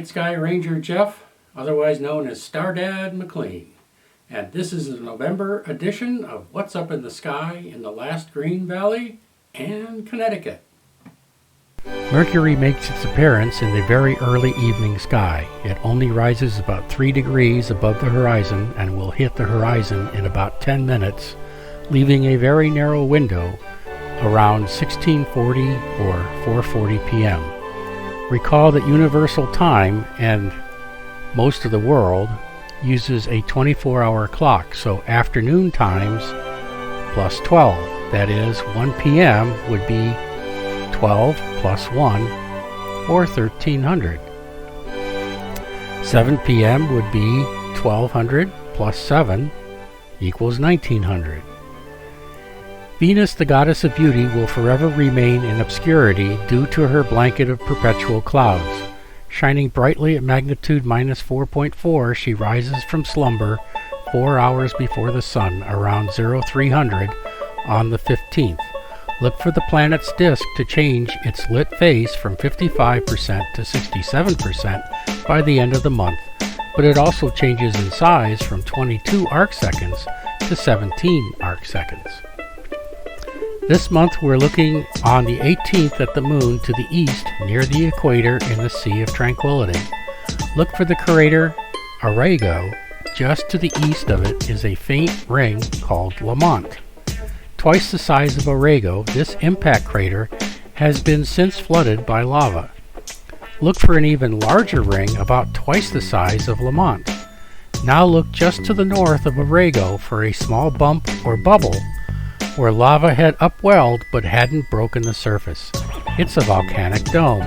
Night Sky Ranger Jeff, otherwise known as Stardad McLean, and this is the November edition of What's Up in the Sky in the Last Green Valley and Connecticut. Mercury makes its appearance in the very early evening sky. It only rises about 3 degrees above the horizon and will hit the horizon in about 10 minutes, leaving a very narrow window around 1640 or 4:40 p.m. Recall that universal time and most of the world uses a 24-hour clock, so afternoon times plus 12. That is, 1 p.m. would be 12 plus 1, or 1300. 7 p.m. would be 1200 plus 7 equals 1900. Venus, the goddess of beauty, will forever remain in obscurity due to her blanket of perpetual clouds. Shining brightly at magnitude minus 4.4, she rises from slumber 4 hours before the sun, around 0300 on the 15th. Look for the planet's disk to change its lit phase from 55% to 67% by the end of the month, but it also changes in size from 22 arcseconds to 17 arcseconds. This month we're looking on the 18th at the moon to the east near the equator in the Sea of Tranquility. Look for the crater Arago. Just to the east of it is a faint ring called Lamont. Twice the size of Arago, this impact crater has been since flooded by lava. Look for an even larger ring about twice the size of Lamont. Now look just to the north of Arago for a small bump or bubble where lava had upwelled but hadn't broken the surface. It's a volcanic dome.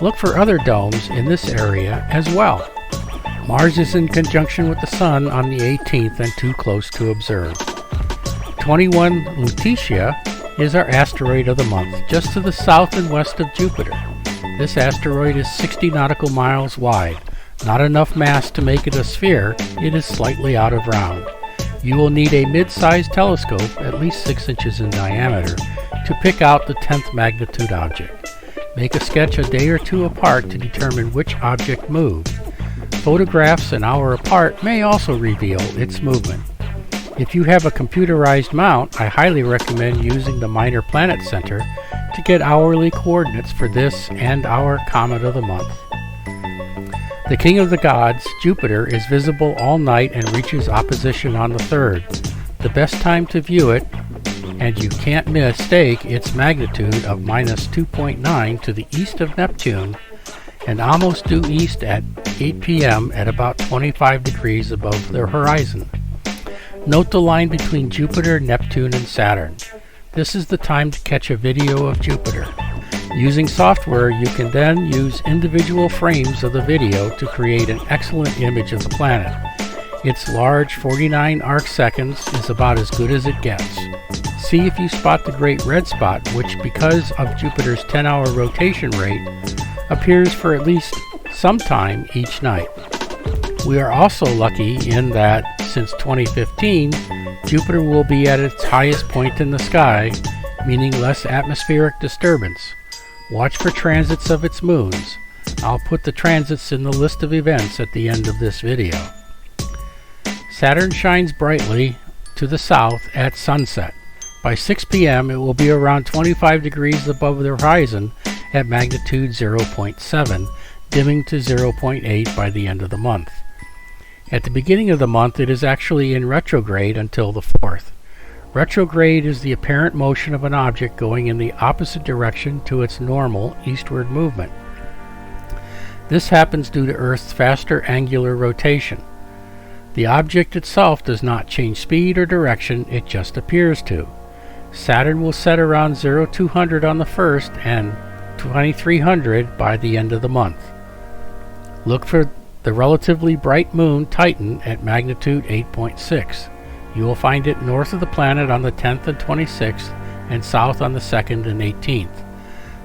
Look for other domes in this area as well. Mars is in conjunction with the Sun on the 18th and too close to observe. 21 Lutetia is our asteroid of the month, just to the south and west of Jupiter. This asteroid is 60 nautical miles wide. Not enough mass to make it a sphere, it is slightly out of round. You will need a mid-sized telescope, at least 6 inches in diameter, to pick out the 10th magnitude object. Make a sketch a day or two apart to determine which object moved. Photographs an hour apart may also reveal its movement. If you have a computerized mount, I highly recommend using the Minor Planet Center to get hourly coordinates for this and our comet of the month. The king of the gods, Jupiter, is visible all night and reaches opposition on the 3rd. The best time to view it, and you can't mistake its magnitude of minus 2.9 to the east of Neptune and almost due east at 8 p.m. at about 25 degrees above the horizon. Note the line between Jupiter, Neptune, and Saturn. This is the time to catch a video of Jupiter. Using software, you can then use individual frames of the video to create an excellent image of the planet. Its large 49 arcseconds is about as good as it gets. See if you spot the great red spot, which, because of Jupiter's 10-hour rotation rate, appears for at least some time each night. We are also lucky in that, since 2015, Jupiter will be at its highest point in the sky, meaning less atmospheric disturbance. Watch for transits of its moons. I'll put the transits in the list of events at the end of this video. Saturn shines brightly to the south at sunset. By 6 p.m. it will be around 25 degrees above the horizon at magnitude 0.7, dimming to 0.8 by the end of the month. At the beginning of the month it is actually in retrograde until the 4th. Retrograde is the apparent motion of an object going in the opposite direction to its normal eastward movement. This happens due to Earth's faster angular rotation. The object itself does not change speed or direction, it just appears to. Saturn will set around 0200 on the 1st and 2300 by the end of the month. Look for the relatively bright moon Titan at magnitude 8.6. You will find it north of the planet on the 10th and 26th and south on the 2nd and 18th.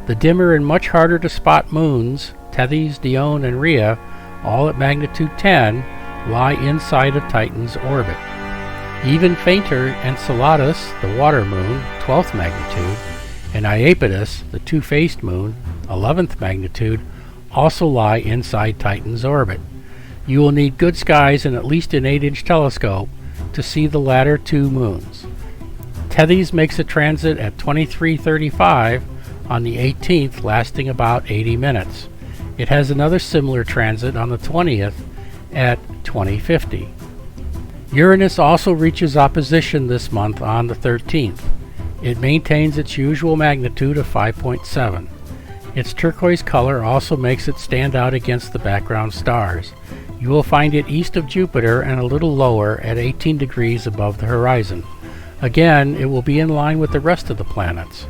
The dimmer and much harder to spot moons, Tethys, Dione, and Rhea, all at magnitude 10, lie inside of Titan's orbit. Even fainter Enceladus, the water moon, 12th magnitude, and Iapetus, the two-faced moon, 11th magnitude, also lie inside Titan's orbit. You will need good skies and at least an 8-inch telescope to see the latter two moons. Tethys makes a transit at 23:35 on the 18th, lasting about 80 minutes. It has another similar transit on the 20th at 20:50. Uranus also reaches opposition this month on the 13th. It maintains its usual magnitude of 5.7. Its turquoise color also makes it stand out against the background stars. You will find it east of Jupiter and a little lower at 18 degrees above the horizon. Again, it will be in line with the rest of the planets.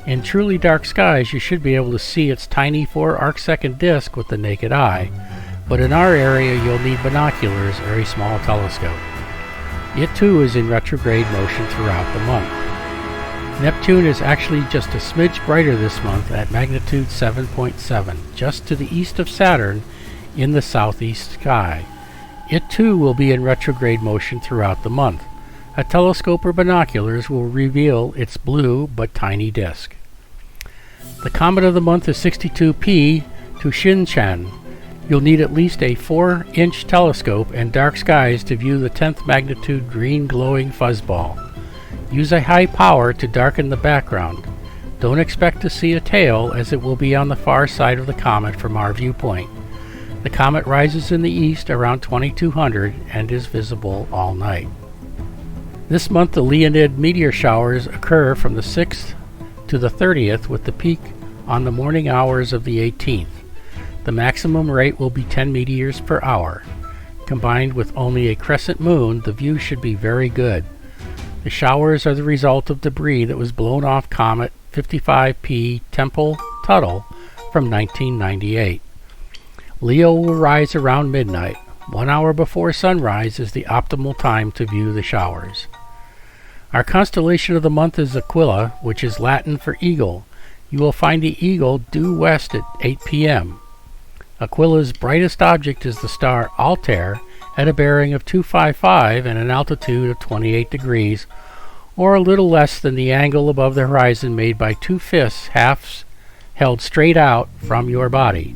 In truly dark skies, you should be able to see its tiny 4 arcsecond disk with the naked eye, but in our area you'll need binoculars or a small telescope. It too is in retrograde motion throughout the month. Neptune is actually just a smidge brighter this month at magnitude 7.7, just to the east of Saturn in the southeast sky. It too will be in retrograde motion throughout the month. A telescope or binoculars will reveal its blue but tiny disk. The comet of the month is 62P to Shinshan. You'll need at least a 4-inch telescope and dark skies to view the 10th magnitude green glowing fuzzball. Use a high power to darken the background. Don't expect to see a tail, as it will be on the far side of the comet from our viewpoint. The comet rises in the east around 2200 and is visible all night. This month the Leonid Meteor Showers occur from the 6th to the 30th, with the peak on the morning hours of the 18th. The maximum rate will be 10 meteors per hour. Combined with only a crescent moon, the view should be very good. The showers are the result of debris that was blown off comet 55P Tempel-Tuttle from 1998. Leo will rise around midnight. 1 hour before sunrise is the optimal time to view the showers. Our constellation of the month is Aquila, which is Latin for eagle. You will find the eagle due west at 8 p.m. Aquila's brightest object is the star Altair at a bearing of 255 and an altitude of 28 degrees, or a little less than the angle above the horizon made by 2/5 halves held straight out from your body.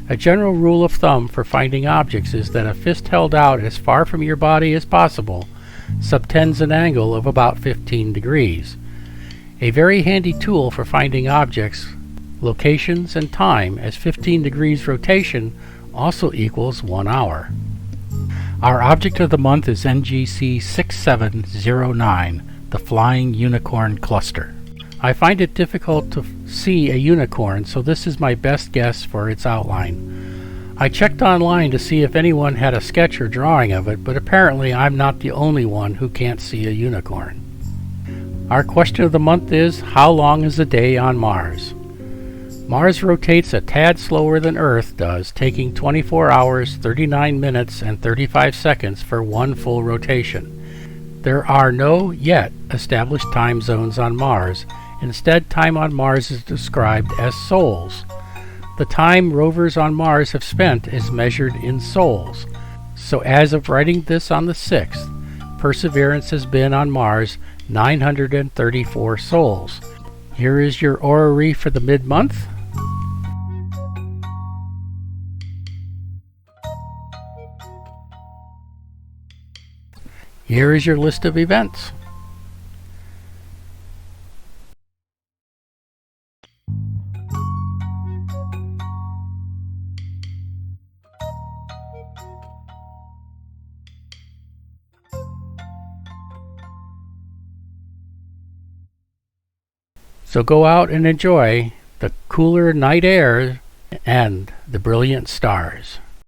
A general rule of thumb for finding objects is that a fist held out as far from your body as possible subtends an angle of about 15 degrees. A very handy tool for finding objects, locations, and time, as 15 degrees rotation also equals 1 hour. Our object of the month is NGC 6709, the Flying Unicorn Cluster. I find it difficult to see a unicorn, so this is my best guess for its outline. I checked online to see if anyone had a sketch or drawing of it, but apparently I'm not the only one who can't see a unicorn. Our question of the month is, how long is a day on Mars? Mars rotates a tad slower than Earth does, taking 24 hours, 39 minutes, and 35 seconds for one full rotation. There are no yet established time zones on Mars. Instead, time on Mars is described as sols. The time rovers on Mars have spent is measured in sols. So as of writing this on the 6th, Perseverance has been on Mars 934 sols. Here is your orrery for the mid-month. Here is your list of events. So go out and enjoy the cooler night air and the brilliant stars.